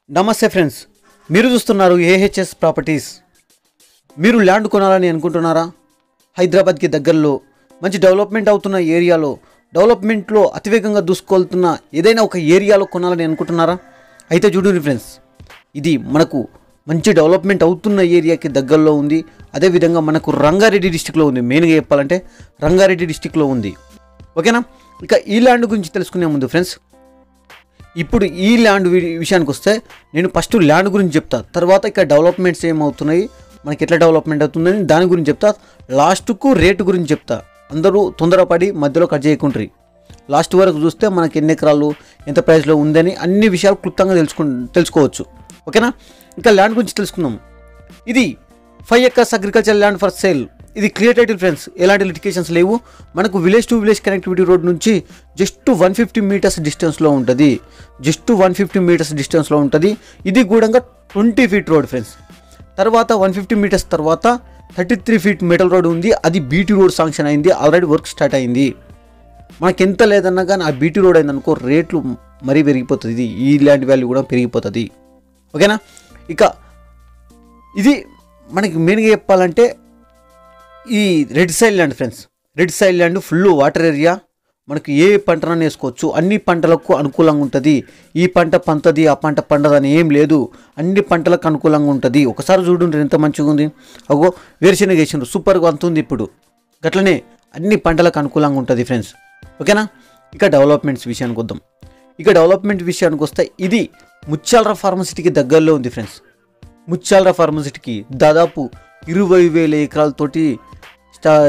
నమస్తే ఫ్రెండ్స్, మీరు చూస్తున్నారు ఏహెచ్ఎస్ ప్రాపర్టీస్. మీరు ల్యాండ్ కొనాలని అనుకుంటున్నారా? హైదరాబాద్కి దగ్గరలో మంచి డెవలప్మెంట్ అవుతున్న ఏరియాలో, డెవలప్మెంట్లో అతివేగంగా దూసుకెళ్తున్న ఏదైనా ఒక ఏరియాలో కొనాలని అనుకుంటున్నారా? అయితే చూడండి ఫ్రెండ్స్, ఇది మనకు మంచి డెవలప్మెంట్ అవుతున్న ఏరియాకి దగ్గరలో ఉంది. అదేవిధంగా మనకు రంగారెడ్డి డిస్టిక్లో ఉంది. మెయిన్గా చెప్పాలంటే రంగారెడ్డి డిస్టిక్లో ఉంది. ఓకేనా? ఇక ఈ ల్యాండ్ గురించి తెలుసుకునే ముందు ఫ్రెండ్స్, ఇప్పుడు ఈ ల్యాండ్ విషయానికి వస్తే నేను ఫస్ట్ ల్యాండ్ గురించి చెప్తా, తర్వాత ఇక డెవలప్మెంట్స్ ఏమవుతున్నాయి, మనకి ఎట్లా డెవలప్మెంట్ అవుతుందని దాని గురించి చెప్తా. లాస్ట్కు రేటు గురించి చెప్తా. అందరూ తొందరపడి మధ్యలో కట్ చేయకుంటారు. లాస్ట్ వరకు చూస్తే మనకి ఎన్ని ఎకరాలు, ఎంత ప్రైస్లో ఉందని అన్ని విషయాలు క్లుప్తంగా తెలుసుకోవచ్చు. ఓకేనా? ఇంకా ల్యాండ్ గురించి తెలుసుకుందాం. ఇది 5 acres agriculture land for sale. ఇది క్లియర్ టైటిల్ ఫ్రెండ్స్, ఎలాంటి లిటికేషన్స్ లేవు. మనకు village to village connectivity road నుంచి జస్ట్ 150 meters డిస్టెన్స్లో ఉంటుంది. జస్ట్ 150 meters డిస్టెన్స్లో ఉంటుంది. ఇది కూడా 20 feet రోడ్ ఫ్రెండ్స్. తర్వాత 150 meters తర్వాత 33 feet మెటల్ రోడ్ ఉంది. అది బీటీ రోడ్ శాంక్షన్ అయింది, ఆల్రెడీ వర్క్ స్టార్ట్ అయింది. మనకి ఎంత లేదన్నా కానీ ఆ బీటీ రోడ్ అయిందనుకో రేట్లు మరీ పెరిగిపోతుంది. ఈ ల్యాండ్ వాల్యూ కూడా పెరిగిపోతుంది. ఓకేనా? ఇక ఇది మనకి మెయిన్గా చెప్పాలంటే ఈ red సైల్ land friends. Red సైల్ land full water area. మనకు ఏ పంటనైనా వేసుకోవచ్చు, అన్ని పంటలకు అనుకూలంగా ఉంటుంది. ఈ పంట పంతది, ఆ పంట పండదని ఏం లేదు, అన్ని పంటలకు అనుకూలంగా ఉంటుంది. ఒకసారి చూడండి ఎంత మంచిగా ఉంది. అగో వేరుశెనగ వేసిండ్రు, సూపర్గా అంతుంది. ఇప్పుడు గట్లనే అన్ని పంటలకు అనుకూలంగా ఉంటుంది ఫ్రెండ్స్. ఓకేనా? ఇక డెవలప్మెంట్స్ విషయానికి వద్దాం. ఇక డెవలప్మెంట్ విషయానికి వస్తే ఇది ముత్యాలరా ఫార్మసిటీకి దగ్గరలో ఉంది ఫ్రెండ్స్. ముత్యాలరా ఫార్మసిటీకి దాదాపు 20,000 ఎకరాలతోటి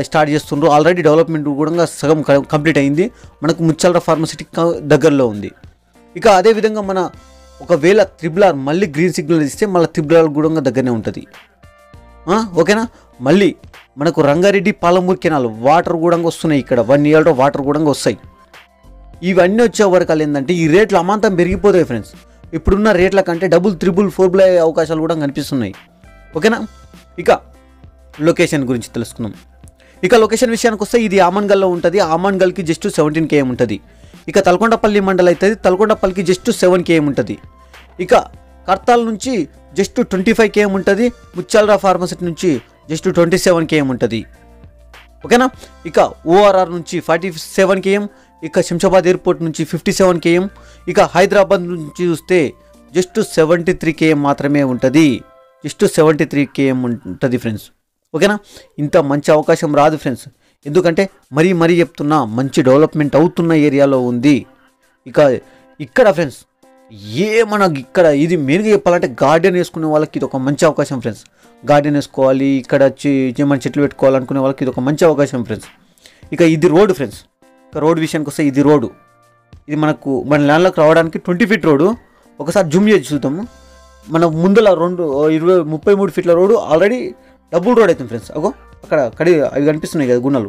స్టార్ట్ చేస్తుండ్రు. ఆల్రెడీ డెవలప్మెంట్ కూడా సగం కంప్లీట్ అయింది. మనకు ముత్యాలరా ఫార్మసిటీకి దగ్గరలో ఉంది. ఇక అదేవిధంగా మన ఒకవేళ త్రిబుల్ ఆర్ మళ్ళీ గ్రీన్ సిగ్నల్ ఇస్తే మళ్ళీ త్రిబుల్ ఆర్ కూడా దగ్గరనే ఉంటుంది. ఓకేనా? మళ్ళీ మనకు రంగారెడ్డి పాలమూరు కెనాల్ వాటర్ కూడా వస్తున్నాయి. ఇక్కడ 1 yearలో వాటర్ కూడా వస్తాయి. ఇవన్నీ వచ్చే వరకు ఏంటంటే ఈ రేట్లు అమాంతం పెరిగిపోతాయి ఫ్రెండ్స్. ఇప్పుడున్న రేట్ల కంటే డబుల్, త్రిబుల్, 4 అయ్యే అవకాశాలు కూడా కనిపిస్తున్నాయి. ఓకేనా? ఇక లొకేషన్ గురించి తెలుసుకుందాం. ఇక లొకేషన్ విషయానికి వస్తే ఇది ఆమన్గల్లో ఉంటుంది. ఆమన్గల్కి జస్ట్ 17 km ఉంటుంది. ఇక తలకొండపల్లి మండలం అవుతుంది. తలకొండపల్లికి జస్ట్ 7 km ఉంటుంది. ఇక కర్తాల్ నుంచి జస్ట్ 25 km ఉంటుంది. ముత్యాలరా ఫార్మసిటీ నుంచి జస్ట్ 27 km ఉంటుంది. ఓకేనా? ఇక ఓఆర్ఆర్ నుంచి 47 km. ఇక శంషాబాద్ ఎయిర్పోర్ట్ నుంచి 57 km. ఇక హైదరాబాద్ నుంచి చూస్తే జస్ట్ 73 km మాత్రమే ఉంటుంది. జస్ట్ 73 km ఉంటుంది ఫ్రెండ్స్. ఓకేనా? ఇంత మంచి అవకాశం రాదు ఫ్రెండ్స్. ఎందుకంటే మరీ చెప్తున్నా, మంచి డెవలప్మెంట్ అవుతున్న ఏరియాలో ఉంది. ఇక ఇక్కడ ఫ్రెండ్స్ మనకి ఇక్కడ ఇది మెయిన్గా చెప్పాలంటే గార్డెన్ వేసుకునే వాళ్ళకి ఇది ఒక మంచి అవకాశం ఫ్రెండ్స్. గార్డెన్ వేసుకోవాలి, ఇక్కడ మన చెట్లు పెట్టుకోవాలనుకునే వాళ్ళకి ఇది ఒక మంచి అవకాశం ఫ్రెండ్స్. ఇక ఇది రోడ్ ఫ్రెండ్స్. ఇక రోడ్ విషయానికి వస్తే ఇది రోడ్డు. ఇది మనకు మన ల్యాండ్లోకి రావడానికి 20 feet రోడ్డు. ఒకసారి జూమ్ చేసి చూద్దాము. మన ముందల 33 feet road already double road అవుతుంది ఫ్రెండ్స్. అగో అక్కడ అవి కనిపిస్తున్నాయి కదా గున్నలు,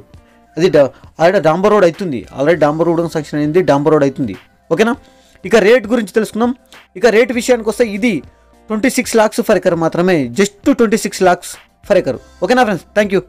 అది ఆల్రెడీ డాంబర్ రోడ్ అవుతుంది. ఆల్రెడీ డాంబర్ రోడ్ సెక్షన్ అయింది, డాంబర్ రోడ్ అవుతుంది. ఓకేనా? ఇక రేట్ గురించి తెలుసుకుందాం. ఇక రేట్ విషయానికి వస్తే ఇది 26 lakhs per acre మాత్రమే. Just 26 lakhs per acre. ఓకేనా ఫ్రెండ్స్? Thank you.